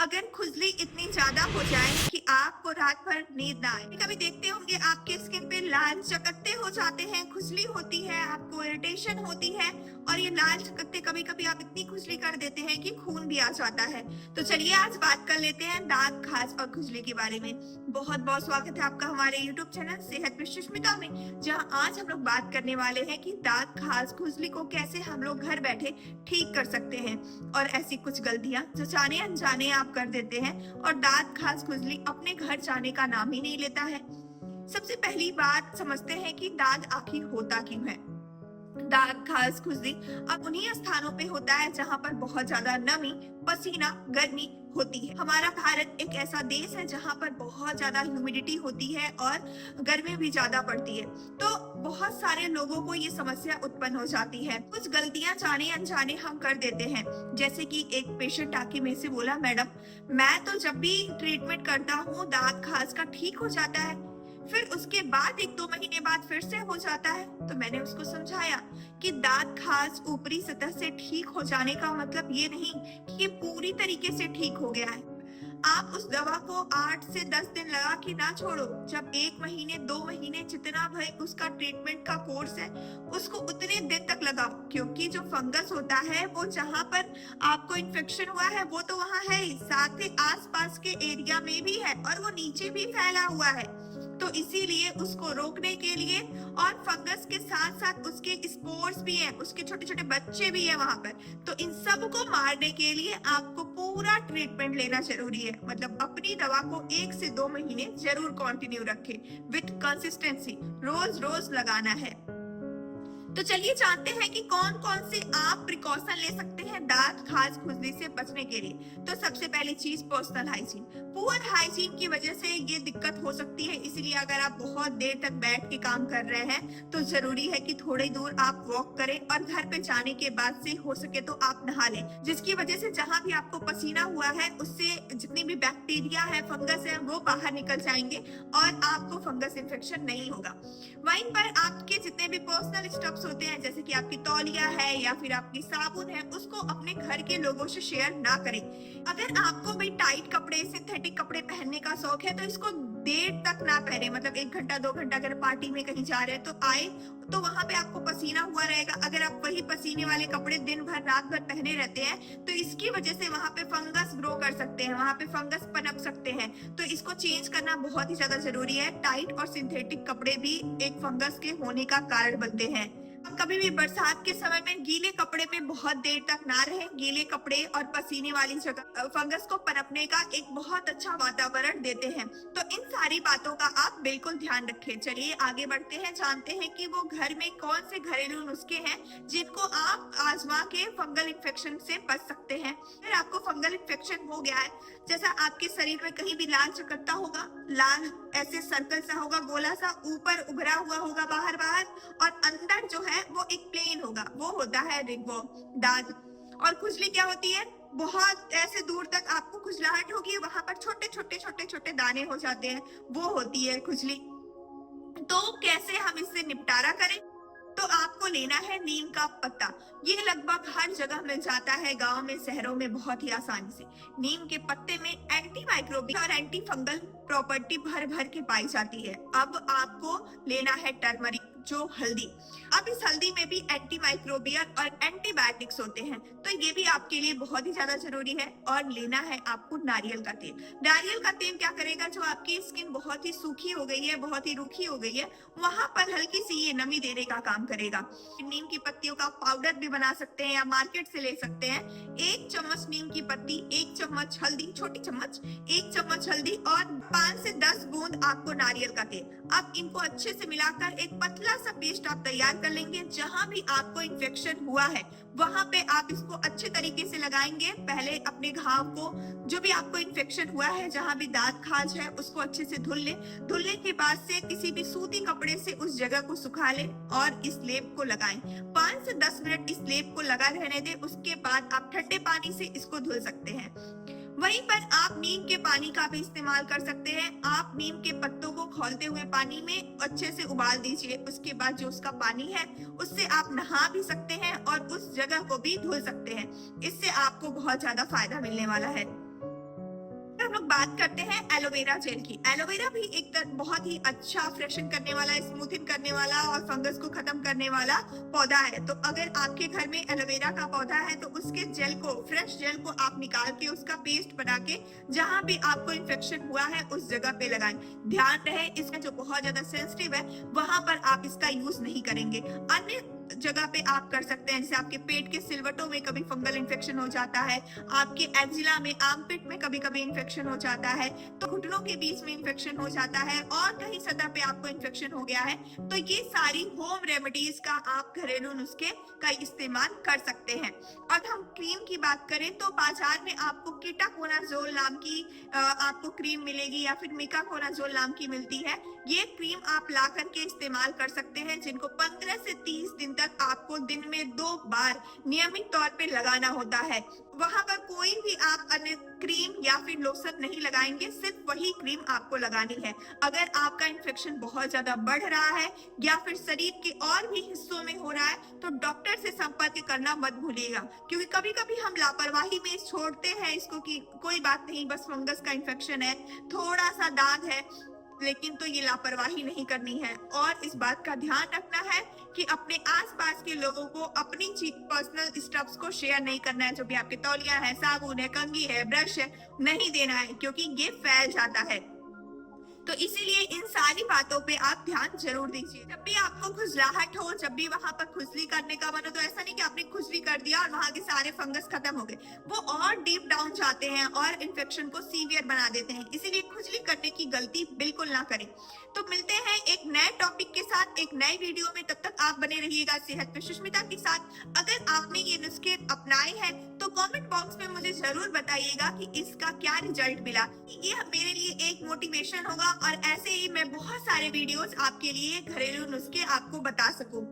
अगर खुजली इतनी ज्यादा हो जाए कि आपको रात भर नींद ना आए, कभी देखते होंगे आपके स्किन पे लाल चकत्ते हो जाते हैं, खुजली होती है, आपको इरिटेशन होती है और ये लाल चकत्ते कभी कभी आप इतनी खुजली कर देते हैं कि खून भी आ जाता है। तो चलिए आज बात कर लेते हैं दांत खाज और खुजली के बारे में। बहुत बहुत स्वागत है आपका हमारे यूट्यूब चैनल सेहत में सुष्मिता में, जहां आज हम लोग बात करने वाले हैं कि दांत खाज खुजली को कैसे हम लोग घर बैठे ठीक कर सकते हैं और ऐसी कुछ गलतियां जो जाने अनजाने आप कर देते हैं और दांत खाज खुजली अपने घर जाने का नाम ही नहीं लेता है। सबसे पहली बात समझते हैं कि दांत आखिर होता क्यों है। दांत खाज खुजली अब उन्हीं स्थानों पे होता है जहां पर बहुत ज्यादा नमी, पसीना, गर्मी होती है। हमारा भारत एक ऐसा देश है जहां पर बहुत ज्यादा ह्यूमिडिटी होती है और गर्मी भी ज्यादा पड़ती है, तो बहुत सारे लोगों को ये समस्या उत्पन्न हो जाती है। कुछ गलतियां जाने अनजाने हम कर देते हैं, जैसे कि एक पेशेंट आके मेरे से बोला, मैडम मैं तो जब भी ट्रीटमेंट करता हूँ दांत खाज का ठीक हो जाता है, फिर उसके बाद 1-2 महीने बाद फिर से हो जाता है। तो मैंने उसको समझाया कि दांत खाज ऊपरी सतह से ठीक हो जाने का मतलब ये नहीं कि ये पूरी तरीके से ठीक हो गया है। आप उस दवा को 8 से 10 दिन लगा के ना छोड़ो। जब 1 महीने 2 महीने जितना भाई उसका ट्रीटमेंट का कोर्स है उसको उतने दिन तक लगाओ, क्योंकि जो फंगस होता है वो जहाँ पर आपको इन्फेक्शन हुआ है वो तो वहाँ है ही, साथ ही आसपास के एरिया में भी है और वो नीचे भी फैला हुआ है। तो इसीलिए उसको रोकने के लिए और फंगस के साथ साथ उसके स्पोर्स भी हैं, उसके छोटे छोटे बच्चे भी हैं वहां पर, तो इन सब को मारने के लिए आपको पूरा ट्रीटमेंट लेना जरूरी है। मतलब अपनी दवा को 1 से 2 महीने जरूर कंटिन्यू रखें विथ कंसिस्टेंसी, रोज रोज लगाना है। तो चलिए जानते हैं कि कौन कौन से आप प्रिकॉशन ले सकते हैं दांत खाज खुजली से बचने के लिए। तो सबसे पहली चीज पर्सनल हाइजीन। पुअर हाइजीन की वजह से ये दिक्कत हो सकती है, इसलिए अगर आप बहुत देर तक बैठ के काम कर रहे हैं तो जरूरी है कि थोड़ी दूर आप वॉक करें और घर पे जाने के बाद से हो सके तो आप नहा लें, जिसकी वजह से जहां भी आपको पसीना हुआ है उससे जितनी भी बैक्टीरिया है, फंगस है, वो बाहर निकल जाएंगे और आपको फंगस इन्फेक्शन नहीं होगा। वहीं पर आपके जितने भी पर्सनल स्टफ्स होते हैं, जैसे कि आपकी तौलिया है या फिर आपकी साबुन है, उसको अपने घर के लोगों से शेयर ना करें। अगर आपको भी टाइट कपड़े, सिंथेटिक कपड़े पहनने का शौक है तो इसको देर तक ना पहने। मतलब 1 घंटा 2 घंटा अगर पार्टी में कहीं जा रहे हैं तो आए तो वहां पे आपको पसीना हुआ रहेगा। अगर आप वही पसीने वाले कपड़े दिन भर रात भर पहने रहते हैं तो इसकी वजह से वहां पे फंगस ग्रो कर सकते हैं, वहां पे फंगस पनप सकते हैं, तो इसको चेंज करना बहुत ही ज्यादा जरूरी है। टाइट और सिंथेटिक कपड़े भी एक फंगस के होने का कारण बनते हैं। कभी भी बरसात के समय में गीले कपड़े में बहुत देर तक ना रहे। गीले कपड़े और पसीने वाली जगह फंगस को पनपने का एक बहुत अच्छा वातावरण देते हैं। तो इन सारी बातों का आप बिल्कुल ध्यान रखें। चलिए आगे बढ़ते हैं, जानते हैं कि वो घर में कौन से घरेलू नुस्खे हैं जिनको आप आजमा के फंगल इन्फेक्शन से बच सकते हैं। अगर आपको फंगल इन्फेक्शन हो गया है, जैसा आपके शरीर में कहीं भी लाल चकत्ता होगा, लाल ऐसे सर्कल सा होगा, गोला सा ऊपर उभरा हुआ होगा बाहर बाहर, और अंदर जो है वो एक प्लेन होगा, वो होता है रिंगवर्म, दाद। और खुजली क्या होती है, बहुत ऐसे दूर तक आपको खुजलाहट होगी, वहां पर छोटे छोटे छोटे छोटे दाने हो जाते हैं, वो होती है खुजली। तो कैसे हम इससे निपटारा करें? तो आपको लेना है नीम का पत्ता। ये लगभग हर जगह मिल जाता है, गांव में, शहरों में बहुत ही आसानी से। नीम के पत्ते में एंटी माइक्रोबियल और एंटी फंगल प्रॉपर्टी भर भर के पाई जाती है। अब आपको लेना है टर्मरिक, जो हल्दी। अब इस हल्दी में भी एंटी माइक्रोबियल और एंटीबायोटिक्स होते हैं, तो ये भी आपके लिए बहुत ही ज्यादा जरूरी है। और लेना है आपको नारियल का तेल। नारियल का तेल क्या करेगा, जो आपकी स्किन बहुत ही सूखी हो गई है, बहुत ही रूखी हो गई है, वहां पर हल्की सी ये नमी देने का काम करेगा। नीम की पत्तियों का पाउडर भी बना सकते हैं या मार्केट से ले सकते हैं। 1 चम्मच नीम की पत्ती, 1 चम्मच हल्दी, छोटी चम्मच, 1 चम्मच हल्दी और 5 से 10 बूंद आपको नारियल का तेल। अब इनको अच्छे से मिलाकर एक पतला सा पेस्ट आप तैयार कर लेंगे। जहां भी आपको इन्फेक्शन हुआ है वहां पे आप इसको अच्छे तरीके से लगाएंगे। पहले अपने घाव को, जो भी आपको इन्फेक्शन हुआ है, जहां भी दांत खाज है, उसको अच्छे से धुल ले। धुलने के बाद से किसी भी सूती कपड़े से उस जगह को सुखा ले और इस लेप को लगाएं। 5 से 10 मिनट इस लेप को लगा रहने दें। उसके बाद आप ठंडे पानी से इसको धुल सकते हैं। वहीं पर आप नीम के पानी का भी इस्तेमाल कर सकते हैं। आप नीम के पत्तों को खौलते हुए पानी में अच्छे से उबाल दीजिए। उसके बाद जो उसका पानी है उससे आप नहा भी सकते हैं और उस जगह को भी धुल सकते हैं। इससे आपको बहुत ज्यादा फायदा मिलने वाला है। बात करते हैं एलोवेरा जेल की। एलोवेरा भी बहुत ही अच्छा फ्रेशन करने वाला, स्मूथिंग करने वाला और फंगस को खत्म करने वाला पौधा है। तो अगर आपके घर में एलोवेरा का पौधा है तो उसके जेल को, फ्रेश जेल को आप निकाल के उसका पेस्ट बना के जहां भी आपको इन्फेक्शन हुआ है उस जगह पे लगाएं। ध्यान रहे इसमें जो बहुत ज्यादा सेंसिटिव है वहां पर आप इसका यूज नहीं करेंगे। अन्य जगह पे आप कर सकते हैं, जैसे आपके पेट के सिलवटों में कभी फंगल इन्फेक्शन हो जाता है, आपके एक्जिला में, आर्मपिट में कभी कभी इन्फेक्शन हो जाता है, तो घुटनों के बीच में इन्फेक्शन हो जाता है और कहीं सतह पे आपको इन्फेक्शन हो गया है, तो ये सारी होम रेमेडीज का आप घरेलू नुस्खे का इस्तेमाल कर सकते हैं। और हम क्रीम की बात करें तो बाजार में आपको कीटाकोनाजोल नाम की आपको क्रीम मिलेगी या फिर मिकाकोनाजोल नाम की मिलती है। ये क्रीम आप ला करके इस्तेमाल कर सकते हैं, जिनको 15 से 30 दिन तक आपको दिन में 2 बार नियमित तौर पे लगाना होता है। वहां पर कोई भी आप अन्य क्रीम या फिर लोशन नहीं लगाएंगे, सिर्फ वही क्रीम आपको लगानी है। अगर आपका इन्फेक्शन बहुत ज्यादा बढ़ रहा है या फिर शरीर के और भी हिस्सों में हो रहा है तो डॉक्टर से संपर्क करना मत भूलिएगा, क्योंकि कभी कभी हम लापरवाही में छोड़ते हैं इसको कि कोई बात नहीं, बस फंगस का इन्फेक्शन है, थोड़ा सा दाग है, लेकिन तो ये लापरवाही नहीं करनी है। और इस बात का ध्यान रखना है कि अपने आसपास के लोगों को अपनी पर्सनल स्टफ्स को शेयर नहीं करना है। जो भी आपके तौलिया है, साबुन है, कंघी है, ब्रश है, नहीं देना है, क्योंकि ये फैल जाता है। तो इसीलिए इन सारी बातों पे आप ध्यान जरूर दीजिए। जब भी आपको खुजलाहट हो, जब भी वहां पर खुजली करने का मन हो, तो ऐसा नहीं कि आपने खुजली कर दिया और वहां के सारे फंगस खत्म हो गए, वो और डीप डाउन जाते हैं और इन्फेक्शन को सीवियर बना देते हैं। इसीलिए खुजली करने की गलती बिल्कुल ना करें। तो मिलते हैं एक नए टॉपिक के साथ एक नए वीडियो में, तब तक आप बने रहिएगा सेहत पे सुष्मिता के साथ। अगर आपने ये नुस्खे अपनाए हैं तो कमेंट बॉक्स में मुझे जरूर बताइएगा कि इसका क्या रिजल्ट मिला। ये मेरे लिए एक मोटिवेशन होगा और ऐसे ही मैं बहुत सारे वीडियोस आपके लिए घरेलू नुस्खे आपको बता सकूं।